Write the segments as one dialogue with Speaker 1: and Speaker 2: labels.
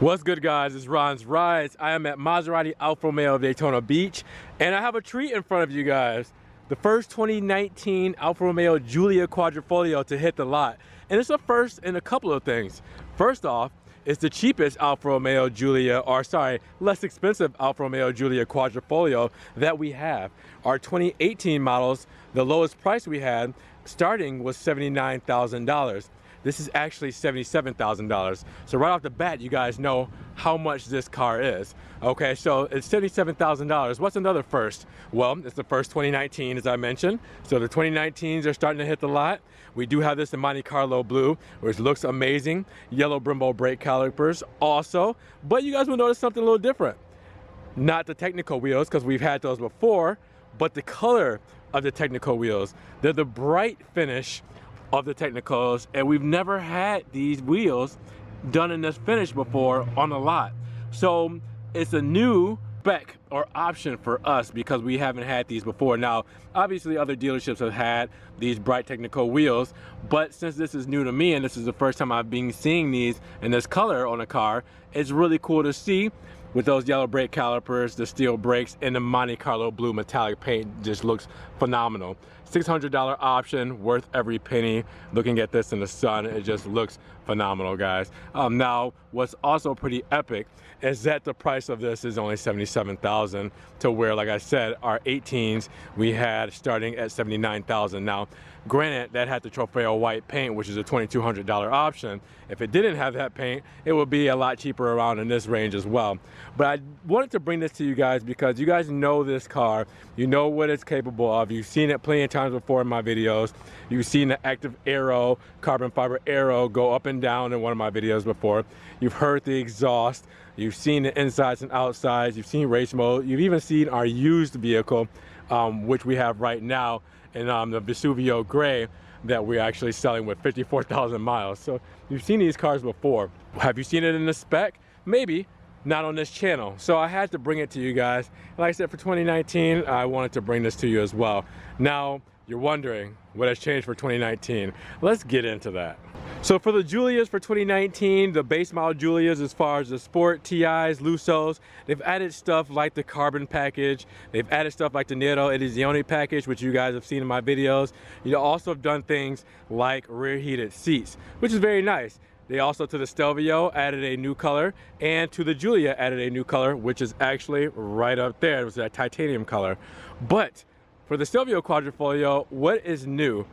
Speaker 1: What's good, guys? It's Ron's Rides. I am at Maserati Alfa Romeo of Daytona Beach, and I have a treat in front of you guys. The first 2019 Alfa Romeo Giulia Quadrifoglio to hit the lot. And it's a first in a couple of things. First off, it's the cheapest Alfa Romeo Giulia, or sorry, less expensive Alfa Romeo Giulia Quadrifoglio that we have. Our 2018 models, the lowest price we had starting was $79,000. This is actually $77,000. So right off the bat, you guys know how much this car is. Okay, so it's $77,000. What's another first? Well, it's the first 2019, as I mentioned. So the 2019s are starting to hit the lot. We do have this in Monte Carlo blue, which looks amazing. Yellow Brembo brake calipers also. But you guys will notice something a little different. Not the technical wheels, because we've had those before, but the color of the technical wheels. They're the bright finish of the technicals, and we've never had these wheels done in this finish before on the lot. So it's a new spec or option for us because we haven't had these before. Now, obviously other dealerships have had these bright technical wheels, but since this is new to me and this is the first time I've been seeing these in this color on a car, it's really cool to see with those yellow brake calipers, the steel brakes, and the Monte Carlo blue metallic paint. Just looks phenomenal. $600 option, worth every penny. Looking at this in the sun, it just looks phenomenal, guys. Now, what's also pretty epic is that the price of this is only $77,000 to where, like I said, our 18s we had starting at $79,000. Now, granted, that had the Trofeo white paint, which is a $2,200 option. If it didn't have that paint, it would be a lot cheaper around in this range as well. But I wanted to bring this to you guys because you guys know this car. You know what it's capable of. You've seen it plenty of times before in my videos. You've seen the active aero, carbon fiber aero go up and down in one of my videos before. You've heard the exhaust. You've seen the insides and outsides. You've seen race mode. You've even seen our used vehicle, which we have right now in the Vesuvio Gray that we're actually selling with 54,000 miles. So you've seen these cars before. Have you seen it in the spec? Maybe. Not on this channel. So I had to bring it to you guys. Like I said, for 2019, I wanted to bring this to you as well. Now, you're wondering what has changed for 2019. Let's get into that. So for the Giulias for 2019, the base model Giulias, as far as the Sport, TIs, Lusos, they've added stuff like the carbon package. They've added stuff like the Nero Edizione package, which you guys have seen in my videos. You also have done things like rear heated seats, which is very nice. They also, to the Stelvio, added a new color, and to the Giulia added a new color, which is actually right up there. It was that titanium color. But for the Stelvio Quadrifoglio, what is new?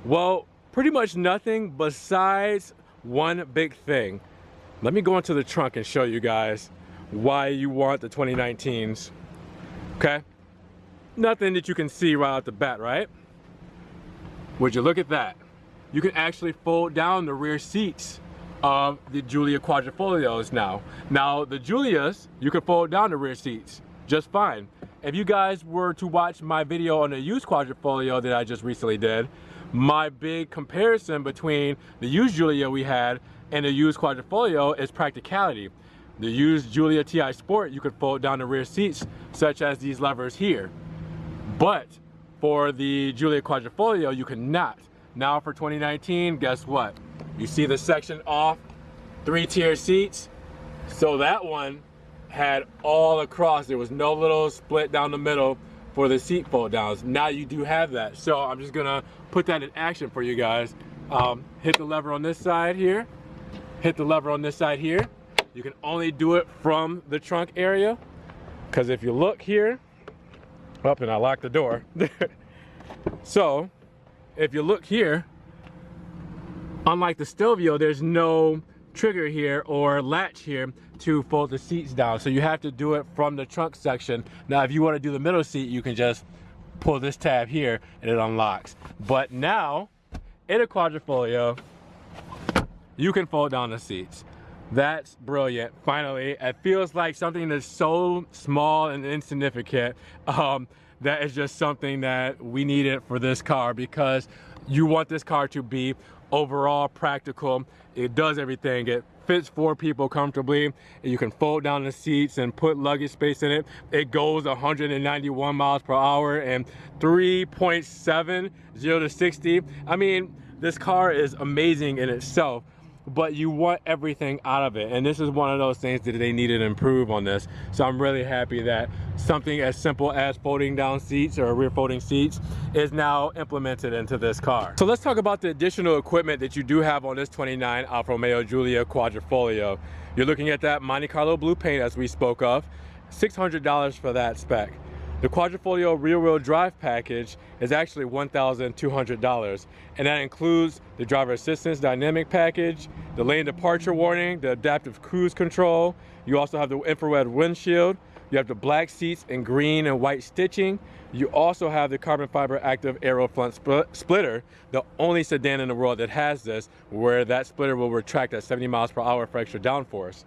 Speaker 1: Well, pretty much nothing besides one big thing. Let me go into the trunk and show you guys why you want the 2019s. Okay? Nothing that you can see right out the bat, right? Would you look at that? You can actually fold down the rear seats of the Giulia Quadrifoglios now. Now, the Giulias, you can fold down the rear seats just fine. If you guys were to watch my video on the used Quadrifoglio that I just recently did, my big comparison between the used Giulia we had and the used Quadrifoglio is practicality. The used Giulia TI Sport, you could fold down the rear seats, such as these levers here. But for the Giulia Quadrifoglio, you cannot. Now for 2019, guess what? You see the section off, 3-tier seats. So that one had all across. There was no little split down the middle for the seat fold downs. Now you do have that. So I'm just gonna put that in action for you guys. Hit the lever on this side here. Hit the lever on this side here. You can only do it from the trunk area. Because if you look here, up and I locked the door. So if you look here, unlike the Stelvio, there's no trigger here or latch here to fold the seats down. So you have to do it from the trunk section. Now, if you want to do the middle seat, you can just pull this tab here and it unlocks. But now, in a Quadrifoglio, you can fold down the seats. That's brilliant. Finally, it feels like something that's so small and insignificant. That is just something that we needed for this car because you want this car to be overall practical. It does everything. It fits 4 people comfortably. You can fold down the seats and put luggage space in it. It goes 191 miles per hour and 3.7 0 to 60. I mean, this car is amazing in itself. but you want everything out of it. And this is one of those things that they needed to improve on this. So I'm really happy that something as simple as folding down seats or rear folding seats is now implemented into this car. So let's talk about the additional equipment that you do have on this 29 Alfa Romeo Giulia Quadrifoglio. You're looking at that Monte Carlo blue paint as we spoke of, $600 for that spec. The Quadrifoglio rear-wheel drive package is actually $1,200, and that includes the driver assistance dynamic package, the lane departure warning, the adaptive cruise control. You also have the infrared windshield. You have the black seats in green and white stitching. You also have the carbon fiber active aero front splitter, the only sedan in the world that has this, where that splitter will retract at 70 miles per hour for extra downforce.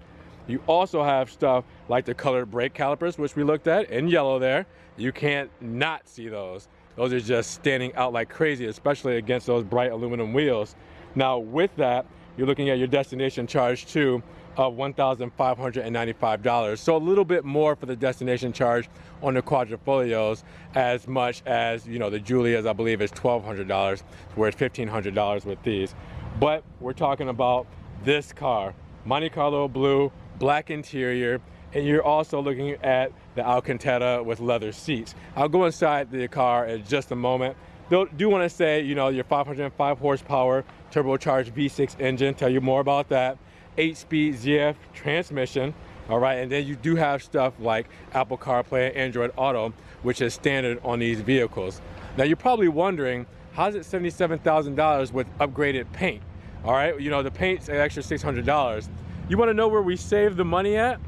Speaker 1: You also have stuff like the colored brake calipers, which we looked at in yellow there. You can't not see those. Those are just standing out like crazy, especially against those bright aluminum wheels. Now with that, you're looking at your destination charge too of $1,595. So a little bit more for the destination charge on the Quadrifoglios, as much as, you know, the Giulias I believe is $1,200, where it's $1,500 with these. But we're talking about this car, Monte Carlo blue, black interior, and you're also looking at the Alcantara with leather seats. I'll go inside the car in just a moment. Do want to say, you know, your 505 horsepower turbocharged V6 engine, tell you more about that. 8-speed ZF transmission, all right, and then you do have stuff like Apple CarPlay and Android Auto, which is standard on these vehicles. Now you're probably wondering, how's it $77,000 with upgraded paint? All right, you know, the paint's an extra $600. You want to know where we save the money at?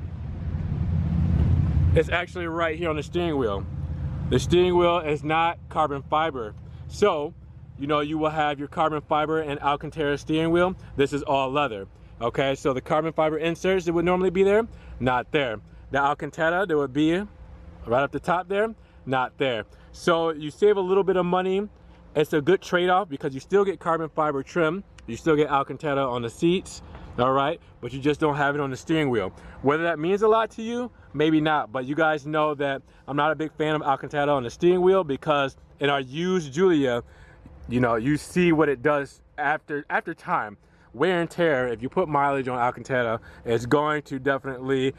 Speaker 1: It's actually right here on the steering wheel. The steering wheel is not carbon fiber. So, you know, you will have your carbon fiber and Alcantara steering wheel. This is all leather. Okay, so the carbon fiber inserts that would normally be there, not there. The Alcantara that would be right up the top there, not there. So you save a little bit of money. It's a good trade-off because you still get carbon fiber trim. You still get Alcantara on the seats, all right, but you just don't have it on the steering wheel. Whether that means a lot to you, maybe not, but you guys know that I'm not a big fan of Alcantara on the steering wheel, because in our used Giulia, you know, you see what it does after time. Wear and tear, if you put mileage on Alcantara, it's going to definitely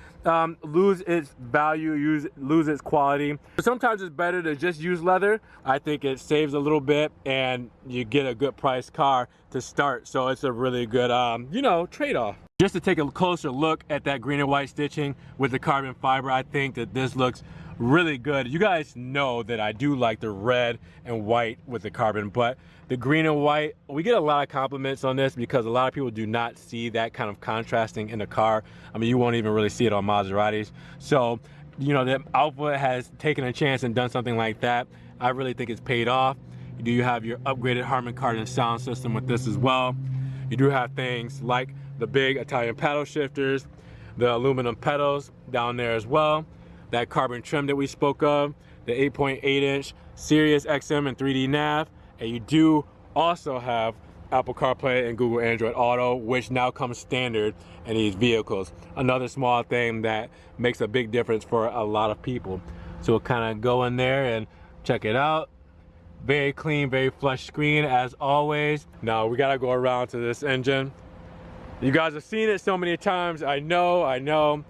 Speaker 1: lose its value, lose its quality. But sometimes it's better to just use leather. I think it saves a little bit and you get a good price car to start. So it's a really good, you know, trade-off. Just to take a closer look at that green and white stitching with the carbon fiber, I think that this looks really good. You guys know that I do like the red and white with the carbon, but the green and white, we get a lot of compliments on this because a lot of people do not see that kind of contrasting in the car. I mean, you won't even really see it on Maseratis. So, you know, that Alfa has taken a chance and done something like that. I really think it's paid off. You do have your upgraded Harman Kardon sound system with this as well. You do have things like the big Italian paddle shifters, the aluminum pedals down there as well, that carbon trim that we spoke of, the 8.8-inch Sirius XM and 3D nav, and you do also have Apple CarPlay and Google Android Auto, which now comes standard in these vehicles. Another small thing that makes a big difference for a lot of people. So we'll kind of go in there and check it out. Very clean, very flush screen as always. Now we gotta go around to this engine. You guys have seen it so many times, I know,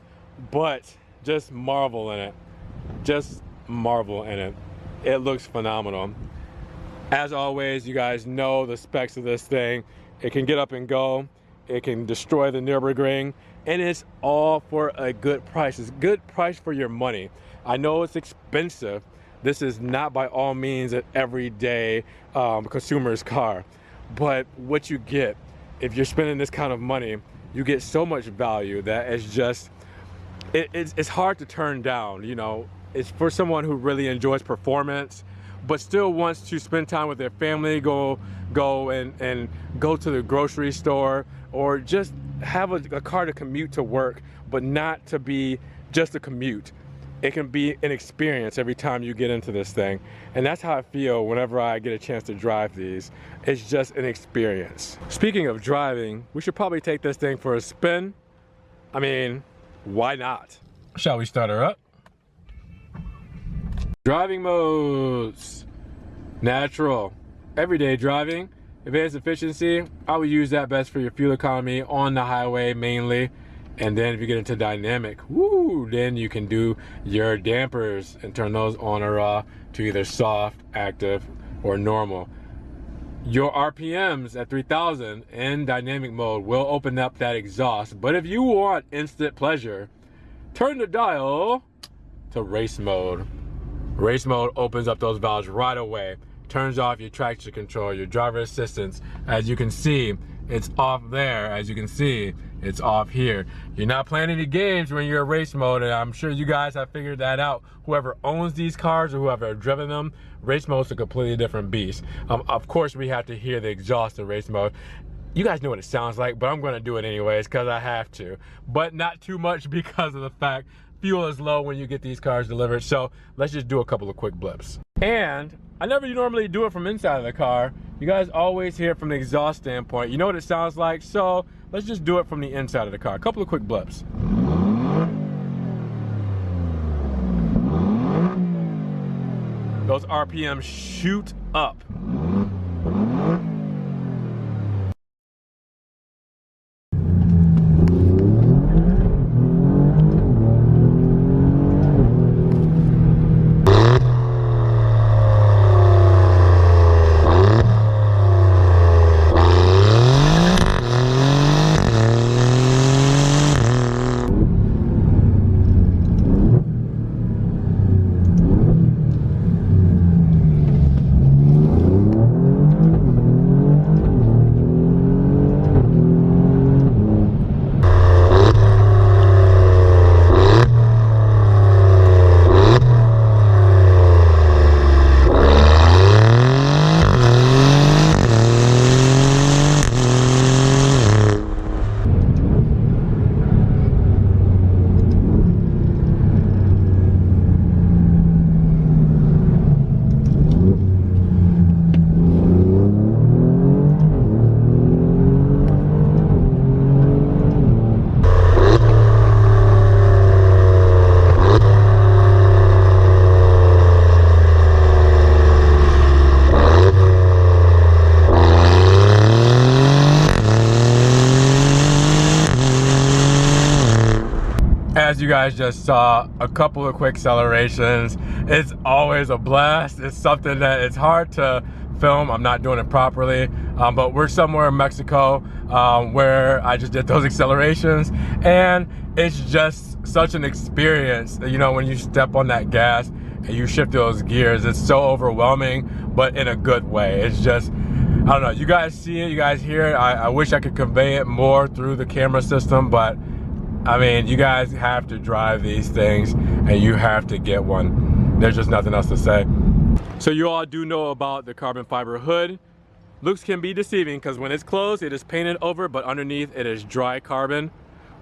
Speaker 1: but just marvel in it. Just marvel in it. It looks phenomenal. As always, you guys know the specs of this thing. It can get up and go. It can destroy the Nürburgring, and it's all for a good price. It's a good price for your money. I know it's expensive. This is not by all means an everyday consumer's car, but what you get, if you're spending this kind of money, you get so much value that it's just, it's hard to turn down. You know, it's for someone who really enjoys performance, but still wants to spend time with their family, go and go to the grocery store, or just have a car to commute to work, but not to be just a commute. It can be an experience every time you get into this thing. And that's how I feel whenever I get a chance to drive these. It's just an experience. Speaking of driving, we should probably take this thing for a spin. I mean, why not? Shall we start her up? Driving modes. Natural. Everyday driving. Advanced efficiency, I would use that best for your fuel economy on the highway mainly. And then if you get into dynamic, woo, then you can do your dampers and turn those on or off to either soft, active, or normal. Your RPMs at 3000 in dynamic mode will open up that exhaust. But if you want instant pleasure, turn the dial to race mode. Race mode opens up those valves right away. Turns off your traction control, your driver assistance. As you can see, it's off there. As you can see, it's off here. You're not playing any games when you're in race mode, and I'm sure you guys have figured that out. Whoever owns these cars or whoever have driven them, race mode's a completely different beast. Of course, we have to hear the exhaust in race mode. You guys know what it sounds like, but I'm gonna do it anyways because I have to. But not too much because of the fact fuel is low when you get these cars delivered. So let's just do a couple of quick blips. And I never normally do it from inside of the car. You guys always hear it from the exhaust standpoint. You know what it sounds like, so let's just do it from the inside of the car. A couple of quick blips. Those RPMs shoot up. As you guys just saw, a couple of quick accelerations. It's always a blast. It's something that it's hard to film. I'm not doing it properly, but we're somewhere in Mexico where I just did those accelerations, and it's just such an experience. You know, when you step on that gas and you shift those gears, it's so overwhelming, but in a good way. It's just, I don't know, you guys see it, you guys hear it. I wish I could convey it more through the camera system, but I mean, you guys have to drive these things and you have to get one. There's just nothing else to say. So you all do know about the carbon fiber hood. Looks can be deceiving because when it's closed, it is painted over, but underneath it is dry carbon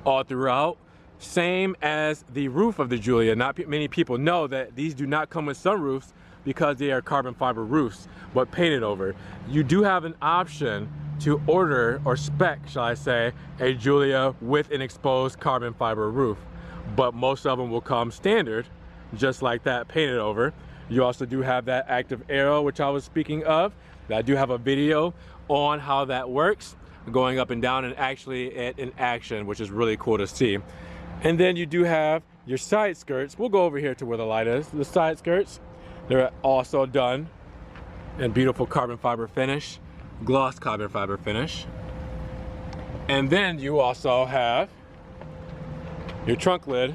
Speaker 1: all throughout. Same as the roof of the Giulia. Not many people know that these do not come with sunroofs because they are carbon fiber roofs, but painted over. You do have an option to order, or spec, shall I say, a Giulia with an exposed carbon fiber roof. But most of them will come standard, just like that, painted over. You also do have that active aero, which I was speaking of. I do have a video on how that works, going up and down and actually in action, which is really cool to see. And then you do have your side skirts. We'll go over here to where the light is. The side skirts, they're also done in beautiful carbon fiber finish. Gloss carbon fiber finish. And then you also have your trunk lid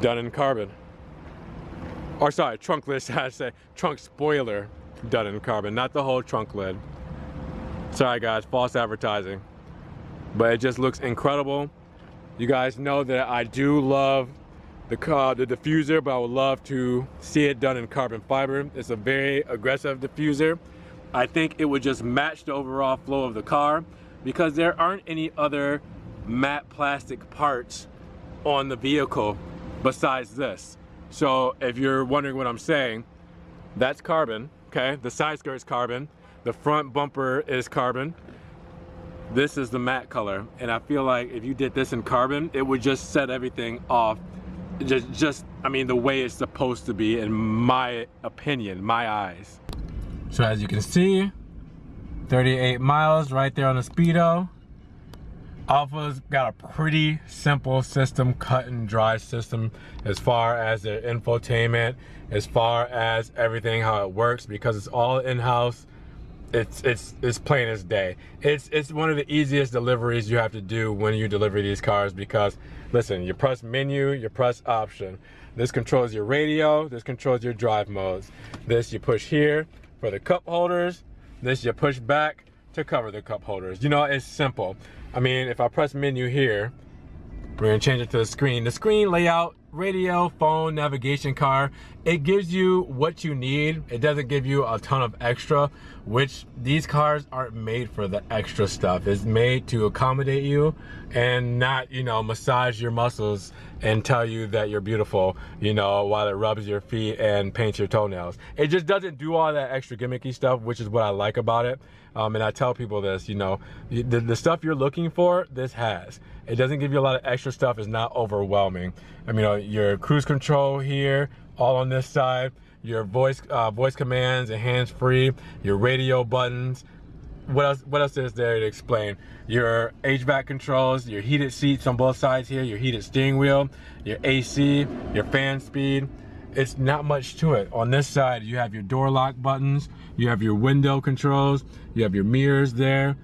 Speaker 1: done in carbon. Or sorry, trunk lid, I say trunk spoiler done in carbon, not the whole trunk lid. Sorry guys, false advertising. But it just looks incredible. You guys know that I do love the diffuser, but I would love to see it done in carbon fiber. It's a very aggressive diffuser. I think it would just match the overall flow of the car because there aren't any other matte plastic parts on the vehicle besides this. So if you're wondering what I'm saying, that's carbon, okay? The side skirt is carbon, the front bumper is carbon. This is the matte color, and I feel like if you did this in carbon, it would just set everything off. I mean, the way it's supposed to be, in my opinion, my eyes. So as you can see, 38 miles right there on the speedo. Alfa's got a pretty simple system, cut and dry system as far as their infotainment, as far as everything, how it works, because it's all in-house. It's plain as day. It's one of the easiest deliveries you have to do when you deliver these cars, because listen, you press menu, you press option. This controls your radio, this controls your drive modes. This you push here for the cup holders, this you push back to cover the cup holders. You know, it's simple. I mean, if I press menu here, we're gonna change it to the screen. The screen layout, radio, phone, navigation, car, it gives you what you need. It doesn't give you a ton of extra, which these cars aren't made for the extra stuff. It's made to accommodate you and not, you know, massage your muscles and tell you that you're beautiful, you know, while it rubs your feet and paints your toenails. It just doesn't do all that extra gimmicky stuff, which is what I like about it. And I tell people this, you know, the stuff you're looking for, this has. It doesn't give you a lot of extra stuff. It's not overwhelming. I mean, you know, your cruise control here, all on this side, your voice commands and hands-free, your radio buttons. What else is there to explain? Your HVAC controls, your heated seats on both sides here, your heated steering wheel, your AC, your fan speed. It's not much to it. On this side, you have your door lock buttons, you have your window controls, you have your mirrors there.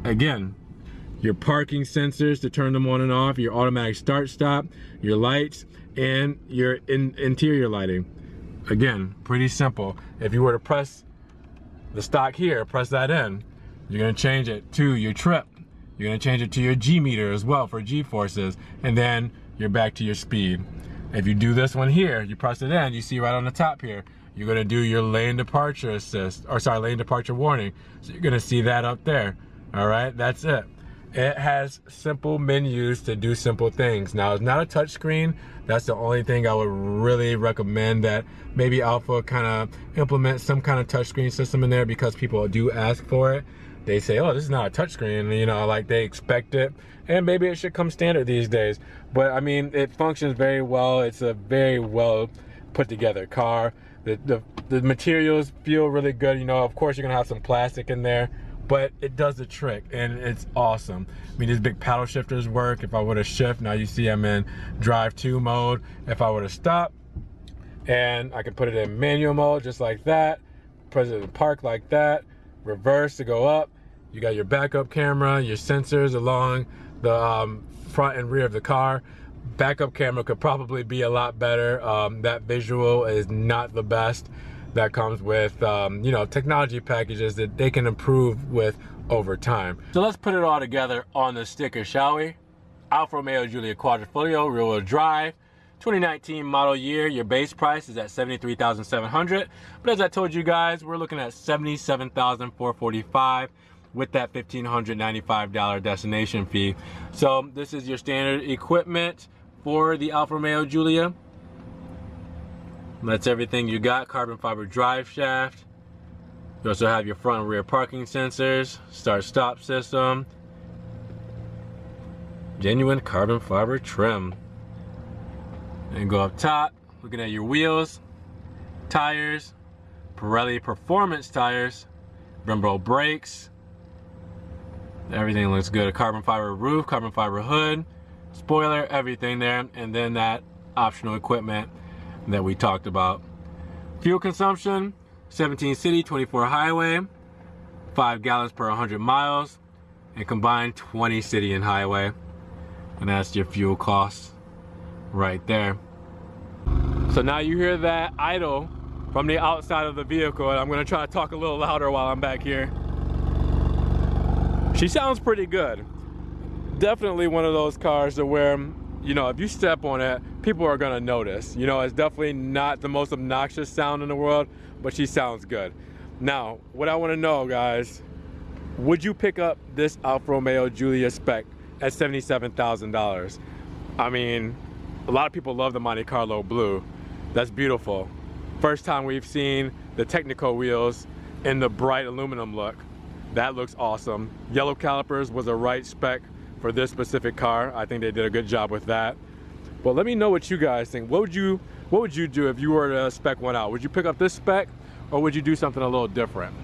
Speaker 1: Again, your parking sensors to turn them on and off, your automatic start stop, your lights, and your interior lighting. Again, pretty simple. If you were to press the stock here, press that in, you're gonna change it to your trip. You're gonna change it to your G meter as well for G forces, and then you're back to your speed. If you do this one here, you press it in, you see right on the top here, you're gonna do your lane departure assist, or sorry, lane departure warning. So you're gonna see that up there. All right, that's it. It has simple menus to do simple things. Now, it's not a touch screen. That's the only thing I would really recommend, that maybe Alfa kind of implement some kind of touchscreen system in there, because people do ask for it. They say, oh, this is not a touchscreen, you know, like they expect it. And maybe it should come standard these days. But I mean, it functions very well. It's a very well put together car. The materials feel really good. You know, of course, you're gonna have some plastic in there, but it does the trick and it's awesome. I mean, these big paddle shifters work. If I were to shift, now you see I'm in drive 2 mode. If I were to stop, and I can put it in manual mode just like that, press it in park like that, reverse to go up. You got your backup camera, your sensors along the front and rear of the car. Backup camera could probably be a lot better. That visual is not the best. That comes with you know, technology packages that they can improve with over time. So let's put it all together on the sticker, shall we? Alfa Romeo Giulia Quadrifoglio, rear-wheel drive, 2019 model year. Your base price is at $73,700, but as I told you guys, we're looking at $77,445 with that $1,595 destination fee. So this is your standard equipment for the Alfa Romeo Giulia. That's everything you got. Carbon fiber drive shaft. You also have your front and rear parking sensors, start-stop system, genuine carbon fiber trim. And go up top, looking at your wheels, tires, Pirelli Performance tires, Brembo brakes. Everything looks good. A carbon fiber roof, carbon fiber hood, spoiler, everything there, and then that optional equipment that we talked about. Fuel consumption, 17 city, 24 highway, 5 gallons per 100 miles, and combined 20 city and highway. And that's your fuel costs right there. So now you hear that idle from the outside of the vehicle, and I'm gonna try to talk a little louder while I'm back here. She sounds pretty good. Definitely one of those cars to where, you know, if you step on it, people are gonna notice. You know, it's definitely not the most obnoxious sound in the world, but she sounds good. Now, what I wanna know, guys, would you pick up this Alfa Romeo Giulia spec at $77,000? I mean, a lot of people love the Monte Carlo blue. That's beautiful. First time we've seen the Technico wheels in the bright aluminum look. That looks awesome. Yellow calipers was a right spec for this specific car. I think they did a good job with that. But let me know what you guys think. What would you do if you were to spec one out? Would you pick up this spec, or would you do something a little different?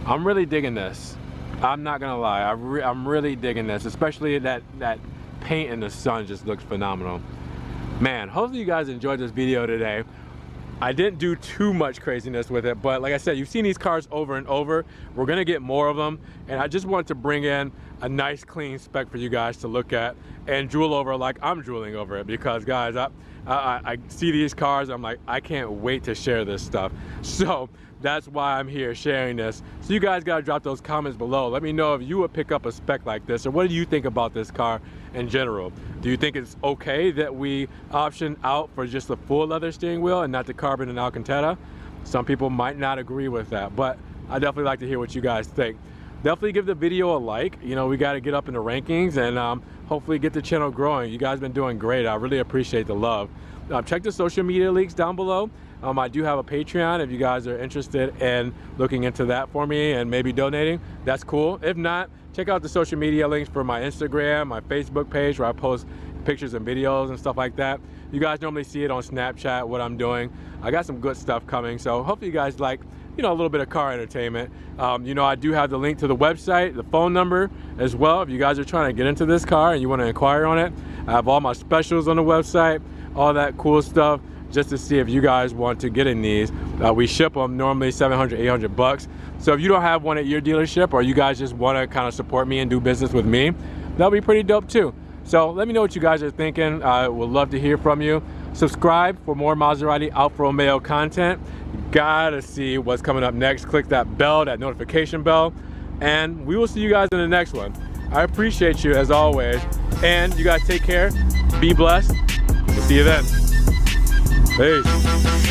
Speaker 1: I'm really digging this. I'm not gonna lie, I'm really digging this, especially that paint in the sun just looks phenomenal. Man, hopefully you guys enjoyed this video today. I didn't do too much craziness with it, but like I said, you've seen these cars over and over. We're gonna get more of them, and I just wanted to bring in a nice clean spec for you guys to look at and drool over like I'm drooling over it, because guys, I see these cars, I'm like, I can't wait to share this stuff. So that's why I'm here sharing this. So you guys gotta drop those comments below. Let me know if you would pick up a spec like this, or what do you think about this car in general? Do you think it's okay that we option out for just the full leather steering wheel and not the carbon and Alcantara? Some people might not agree with that, but I definitely like to hear what you guys think. Definitely give the video a like. You know, we got to get up in the rankings and hopefully get the channel growing. You guys been doing great. I really appreciate the love. Check the social media links down below. I do have a Patreon if you guys are interested in looking into that for me and maybe donating. That's cool. If not, check out the social media links for my Instagram, my Facebook page, where I post pictures and videos and stuff like that. You guys normally see it on Snapchat, what I'm doing. I got some good stuff coming, so hopefully you guys like, you know, a little bit of car entertainment. You know, I do have the link to the website, the phone number as well. If you guys are trying to get into this car and you want to inquire on it, I have all my specials on the website, all that cool stuff, just to see if you guys want to get in these. We ship them normally $700, $800. So if you don't have one at your dealership, or you guys just want to kind of support me and do business with me, that'll be pretty dope too. So let me know what you guys are thinking. I would love to hear from you. Subscribe for more Maserati Alfa Romeo content. You gotta see what's coming up next. Click that bell, that notification bell, and we will see you guys in the next one. I appreciate you as always, and you guys take care, be blessed, we'll see you then. Peace.